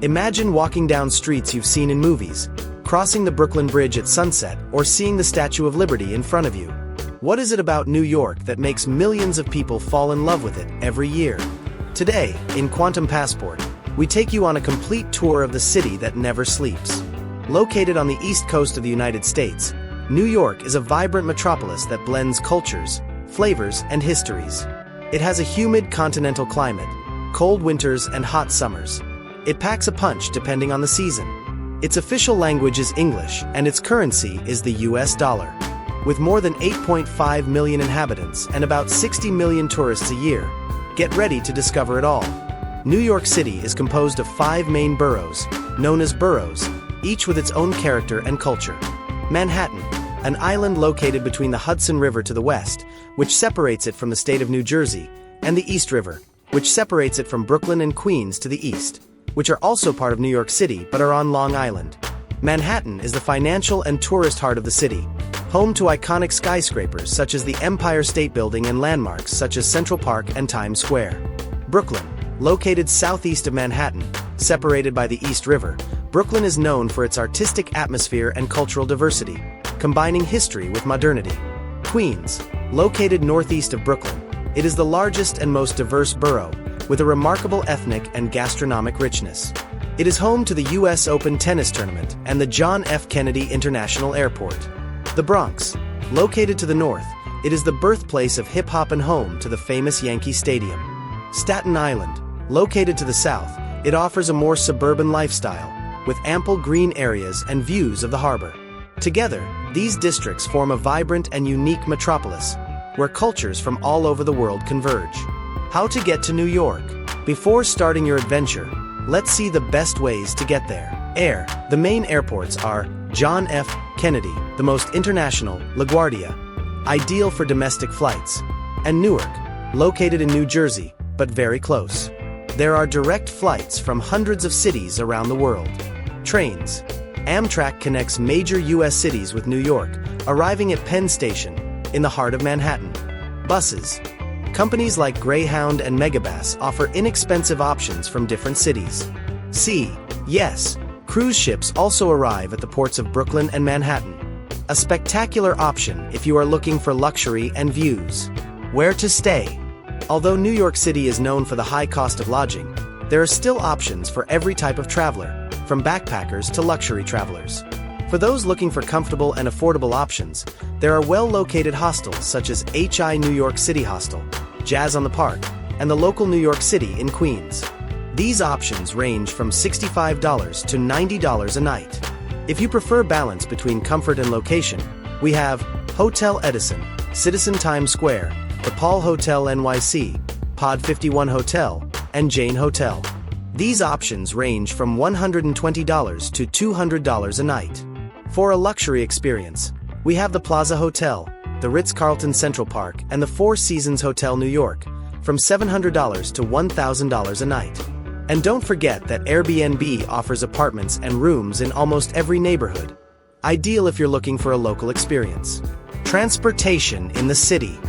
Imagine walking down streets you've seen in movies, crossing the Brooklyn Bridge at sunset, or seeing the Statue of Liberty in front of you. What is it about New York that makes millions of people fall in love with it every year? Today, in Quantum Passport, we take you on a complete tour of the city that never sleeps. Located on the east coast of the United States, New York is a vibrant metropolis that blends cultures, flavors, and histories. It has a humid continental climate, cold winters and hot summers. It packs a punch depending on the season. Its official language is English, and its currency is the US dollar. With more than 8.5 million inhabitants and about 60 million tourists a year, get ready to discover it all. New York City is composed of 5 main boroughs, known as boroughs, each with its own character and culture. Manhattan, an island located between the Hudson River to the west, which separates it from the state of New Jersey, and the East River, which separates it from Brooklyn and Queens to the east, which are also part of New York City but are on Long Island. Manhattan is the financial and tourist heart of the city, home to iconic skyscrapers such as the Empire State Building and landmarks such as Central Park and Times Square. Brooklyn, located southeast of Manhattan, separated by the East River, Brooklyn is known for its artistic atmosphere and cultural diversity, combining history with modernity. Queens, located northeast of Brooklyn, it is the largest and most diverse borough, with a remarkable ethnic and gastronomic richness. It is home to the US Open tennis tournament and the John F. Kennedy International Airport. The Bronx, located to the north, it is the birthplace of hip-hop and home to the famous Yankee Stadium. Staten Island, located to the south, it offers a more suburban lifestyle, with ample green areas and views of the harbor. Together, these districts form a vibrant and unique metropolis, where cultures from all over the world converge. How to get to New York? Before starting your adventure, let's see the best ways to get there. Air. The main airports are John F. Kennedy, the most international, LaGuardia, ideal for domestic flights, and Newark, located in New Jersey, but very close. There are direct flights from hundreds of cities around the world. Trains. Amtrak connects major U.S. cities with New York, arriving at Penn Station, in the heart of Manhattan. Buses. Companies like Greyhound and Megabus offer inexpensive options from different cities. Sea. Yes, cruise ships also arrive at the ports of Brooklyn and Manhattan. A spectacular option if you are looking for luxury and views. Where to stay? Although New York City is known for the high cost of lodging, there are still options for every type of traveler, from backpackers to luxury travelers. For those looking for comfortable and affordable options, there are well-located hostels such as HI New York City Hostel, Jazz on the Park, and the local New York City in Queens. These options range from $65 to $90 a night. If you prefer balance between comfort and location, we have Hotel Edison, Citizen Times Square, the Paul Hotel NYC, Pod 51 Hotel, and Jane Hotel. These options range from $120 to $200 a night. For a luxury experience, we have the Plaza Hotel, the Ritz-Carlton Central Park, and the Four Seasons Hotel New York, from $700 to $1,000 a night. And don't forget that Airbnb offers apartments and rooms in almost every neighborhood, ideal if you're looking for a local experience. Transportation in the city.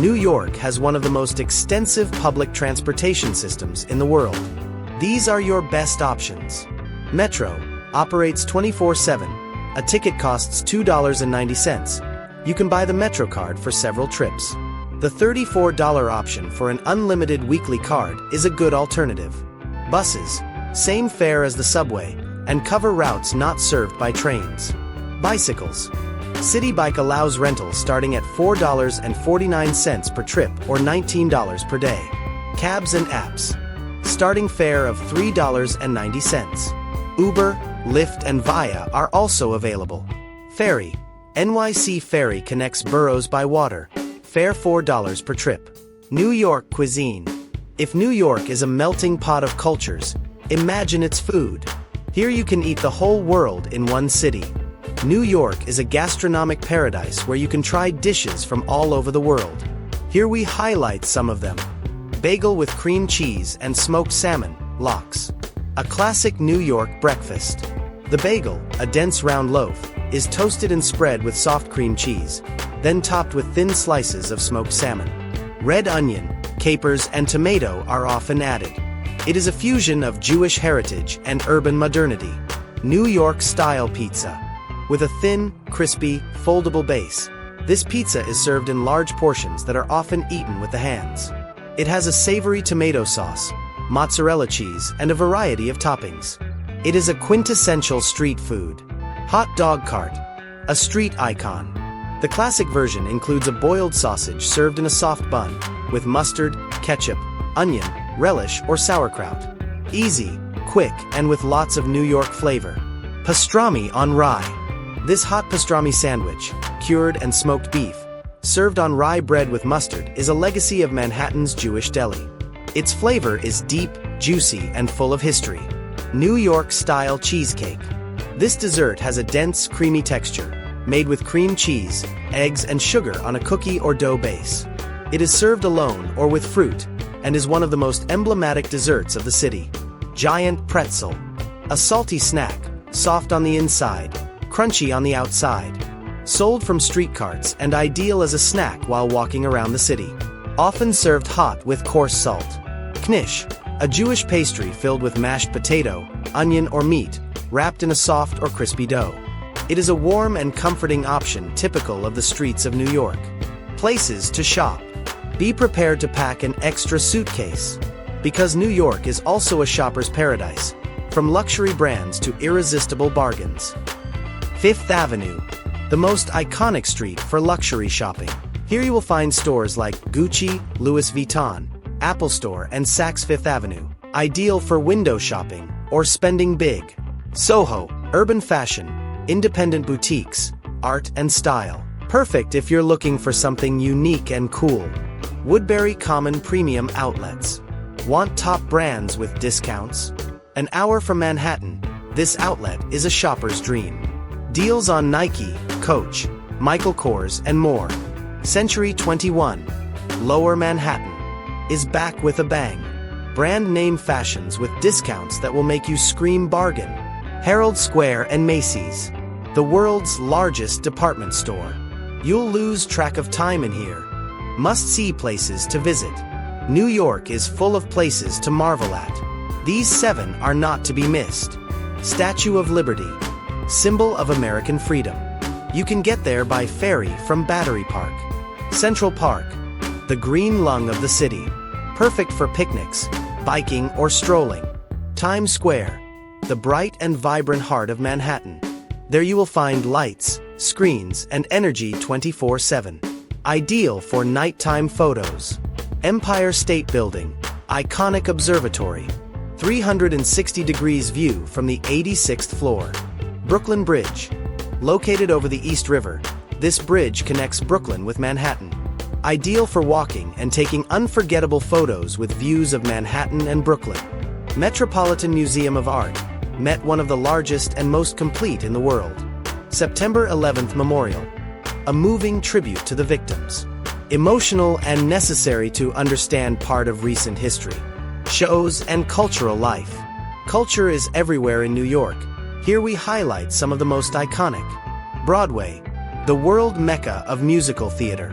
New York has one of the most extensive public transportation systems in the world. These are your best options. Metro operates 24/7. A ticket costs $2.90. You can buy the Metro card for several trips. The $34 option for an unlimited weekly card is a good alternative. Buses, same fare as the subway, and cover routes not served by trains. Bicycles. City Bike allows rentals starting at $4.49 per trip or $19 per day. Cabs and apps. Starting fare of $3.90. Uber, Lyft, and Via are also available. Ferry. NYC Ferry connects boroughs by water. Fare $4 per trip. New York cuisine. If New York is a melting pot of cultures, imagine its food. Here you can eat the whole world in one city. New York is a gastronomic paradise where you can try dishes from all over the world. Here we highlight some of them. Bagel with cream cheese and smoked salmon, lox. A classic New York breakfast. The bagel, a dense round loaf, is toasted and spread with soft cream cheese, then topped with thin slices of smoked salmon. Red onion, capers, and tomato are often added. It is a fusion of Jewish heritage and urban modernity. New York-style pizza. With a thin, crispy, foldable base, this pizza is served in large portions that are often eaten with the hands. It has a savory tomato sauce, mozzarella cheese, and a variety of toppings. It is a quintessential street food. Hot dog cart. A street icon. The classic version includes a boiled sausage served in a soft bun, with mustard, ketchup, onion, relish, or sauerkraut. Easy, quick, and with lots of New York flavor. Pastrami on rye. This hot pastrami sandwich, cured and smoked beef, served on rye bread with mustard, is a legacy of Manhattan's Jewish deli. Its flavor is deep, juicy, and full of history. New York-style cheesecake. This dessert has a dense, creamy texture, made with cream cheese, eggs, and sugar on a cookie or dough base. It is served alone or with fruit, and is one of the most emblematic desserts of the city. Giant pretzel. A salty snack, soft on the inside, crunchy on the outside. Sold from street carts and ideal as a snack while walking around the city. Often served hot with coarse salt. Knish. A Jewish pastry filled with mashed potato, onion, or meat, wrapped in a soft or crispy dough. It is a warm and comforting option typical of the streets of New York. Places to shop. Be prepared to pack an extra suitcase, because New York is also a shopper's paradise, from luxury brands to irresistible bargains. Fifth Avenue, the most iconic street for luxury shopping. Here you will find stores like Gucci, Louis Vuitton, Apple Store, and Saks Fifth Avenue, ideal for window shopping or spending big. Soho, urban fashion, independent boutiques, art and style. Perfect if you're looking for something unique and cool. Woodbury Common Premium Outlets. Want top brands with discounts? An hour from Manhattan, this outlet is a shopper's dream. Deals on Nike, Coach, Michael Kors, and more. Century 21, Lower Manhattan, is back with a bang. Brand name fashions with discounts that will make you scream bargain. Herald Square and Macy's, the world's largest department store. You'll lose track of time in here. Must-see places to visit. New York is full of places to marvel at. These 7 are not to be missed. Statue of Liberty, symbol of American freedom. You can get there by ferry from Battery Park. Central Park, the green lung of the city. Perfect for picnics, biking, or strolling. Times Square, the bright and vibrant heart of Manhattan. There you will find lights, screens, and energy 24/7. Ideal for nighttime photos. Empire State Building, iconic observatory. 360 degrees view from the 86th floor. Brooklyn Bridge. Located over the East River, this bridge connects Brooklyn with Manhattan. Ideal for walking and taking unforgettable photos with views of Manhattan and Brooklyn. Metropolitan Museum of Art, Met, one of the largest and most complete in the world. September 11th Memorial, a moving tribute to the victims. Emotional and necessary to understand part of recent history. Shows and cultural life. Culture is everywhere in New York. Here we highlight some of the most iconic. Broadway, the world mecca of musical theater.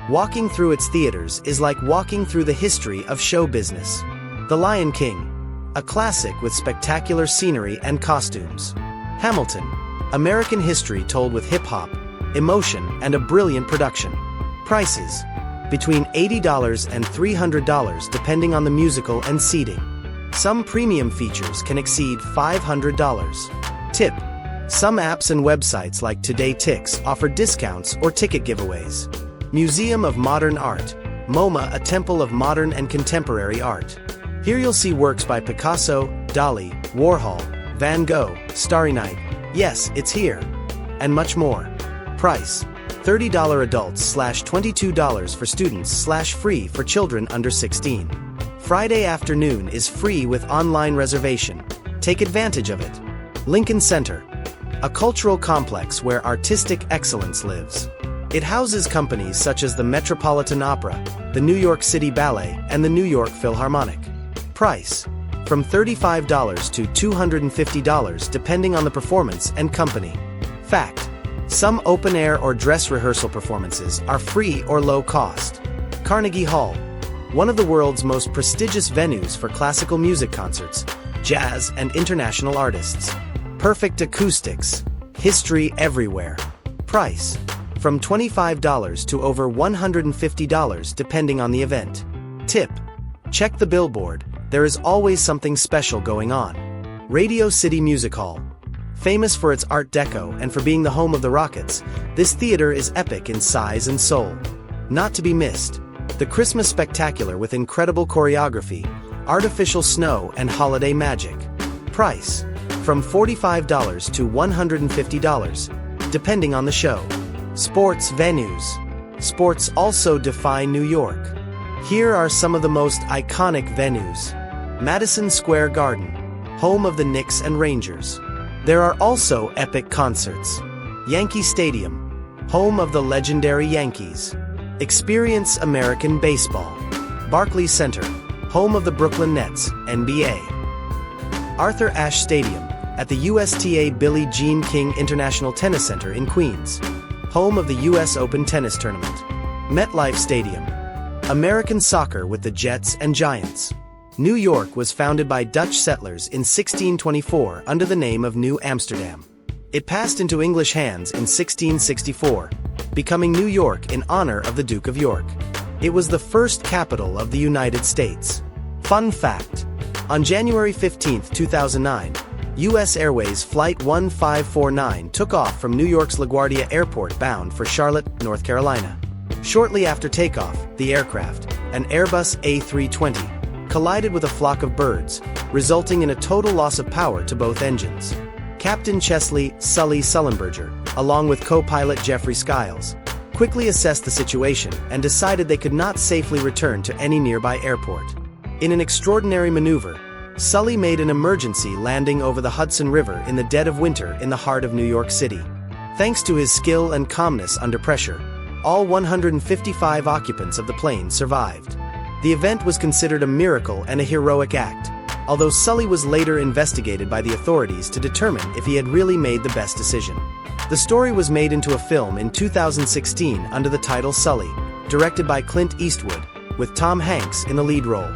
Walking through its theaters is like walking through the history of show business. The Lion King, a classic with spectacular scenery and costumes. Hamilton, American history told with hip-hop, emotion, and a brilliant production. Prices, between $80 and $300 depending on the musical and seating. Some premium features can exceed $500. Tip, some apps and websites like Today Tix offer discounts or ticket giveaways. Museum of Modern Art, MoMA, a temple of modern and contemporary art. Here you'll see works by Picasso, Dali, Warhol, Van Gogh, Starry Night, yes, it's here, and much more. Price, $30 adults / $22 for students / free for children under 16. Friday afternoon is free with online reservation. Take advantage of it. Lincoln Center, a cultural complex where artistic excellence lives. It houses companies such as the Metropolitan Opera, the New York City Ballet, and the New York Philharmonic. Price, from $35 to $250 depending on the performance and company. Fact, some open-air or dress rehearsal performances are free or low cost. Carnegie Hall, one of the world's most prestigious venues for classical music concerts, jazz, and international artists. Perfect acoustics. History everywhere. Price: from $25 to over $150 depending on the event. Tip: check the billboard, there is always something special going on. Radio City Music Hall. Famous for its Art Deco and for being the home of the Rockets, this theater is epic in size and soul. Not to be missed, the Christmas Spectacular with incredible choreography, artificial snow, and holiday magic. Price: from $45 to $150, depending on the show. Sports venues. Sports also define New York. Here are some of the most iconic venues. Madison Square Garden, home of the Knicks and Rangers. There are also epic concerts. Yankee Stadium, home of the legendary Yankees. Experience American baseball. Barclays Center, home of the Brooklyn Nets, NBA. Arthur Ashe Stadium, at the USTA Billie Jean King International Tennis Center in Queens, home of the US Open Tennis Tournament. MetLife Stadium, American soccer with the Jets and Giants. New York was founded by Dutch settlers in 1624 under the name of New Amsterdam. It passed into English hands in 1664, becoming New York in honor of the Duke of York. It was the first capital of the United States. Fun fact: on January 15, 2009, U.S. Airways Flight 1549 took off from New York's LaGuardia Airport bound for Charlotte, North Carolina. Shortly after takeoff, the aircraft, an Airbus A320, collided with a flock of birds, resulting in a total loss of power to both engines. Captain Chesley "Sully" Sullenberger, along with co-pilot Jeffrey Skiles, quickly assessed the situation and decided they could not safely return to any nearby airport. In an extraordinary maneuver, Sully made an emergency landing over the Hudson River in the dead of winter in the heart of New York City. Thanks to his skill and calmness under pressure, all 155 occupants of the plane survived. The event was considered a miracle and a heroic act, although Sully was later investigated by the authorities to determine if he had really made the best decision. The story was made into a film in 2016 under the title Sully, directed by Clint Eastwood, with Tom Hanks in the lead role.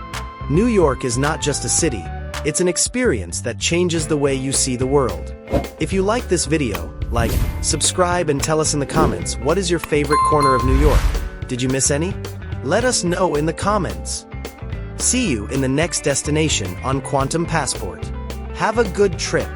New York is not just a city, it's an experience that changes the way you see the world. If you like this video, like, subscribe, and tell us in the comments what is your favorite corner of New York. Did you miss any? Let us know in the comments. See you in the next destination on Quantum Passport. Have a good trip.